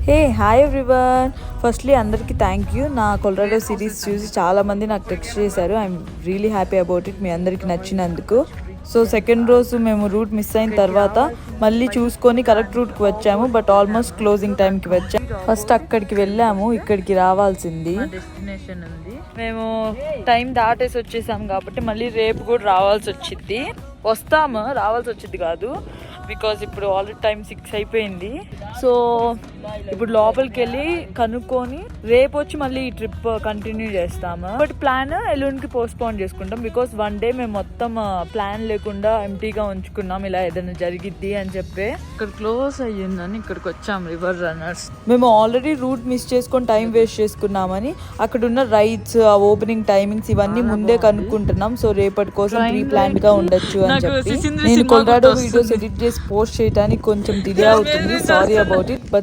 హే hi everyone. Firstly అందరికీ thank you. నా Colorado series చూసి చాలామంది నాకు టెక్స్ట్ చేశారు. I'm really happy about it, మీ అందరికీ నచ్చినందుకు. సో సెకండ్ రోజు మేము రూట్ మిస్ అయిన తర్వాత మళ్ళీ చూసుకొని కరెక్ట్ రూట్కి వచ్చాము, బట్ ఆల్మోస్ట్ క్లోజింగ్ టైంకి వచ్చాము. ఫస్ట్ అక్కడికి వెళ్ళాము, ఇక్కడికి రావాల్సింది డెస్టినేషన్ ఉంది. మేము టైం దాటేసి వచ్చేసాము కాబట్టి మళ్ళీ రేపు కూడా రావాల్సి వచ్చింది. రావాల్సి వచ్చింది కాదు, బికాజ్ ఇప్పుడు ఆల్రెడీ టైం 6 అయిపోయింది. సో ఇప్పుడు లోపలికి వెళ్ళి కనుక్కొని రేపు వచ్చి మళ్ళీ ఈ ట్రిప్ కంటిన్యూ చేస్తాము. బట్ ప్లాన్ ఎల్లుండికి పోస్ట్పోన్ చేసుకుంటాం, బికాస్ వన్ డే మేము మొత్తం ప్లాన్ లేకుండా ఎంటీగా ఉంచుకున్నాం, ఇలా ఏదైనా జరిగిద్ది అని చెప్పి. ఇక్కడ క్లోజ్ అయ్యిందని ఇక్కడికి వచ్చాం, రివర్ రన్నర్స్. మేము ఆల్రెడీ రూట్ మిస్ చేసుకొని టైం వేస్ట్ చేసుకున్నామని అక్కడ ఉన్న రైడ్స్, ఓపెనింగ్ టైమింగ్స్ ఇవన్నీ ముందే కనుక్కుంటున్నాం. సో రేపటి కోసం ప్రీ ప్లాన్ గా ఉండొచ్చు అని చెప్పి. నేను కొలరాడో వీడియోస్ ఎడిట్ చేసి పోస్ట్ చేయడానికి కొంచెం డిలే అవుతుంది, సారీ అబౌట్ ఇట్. బట్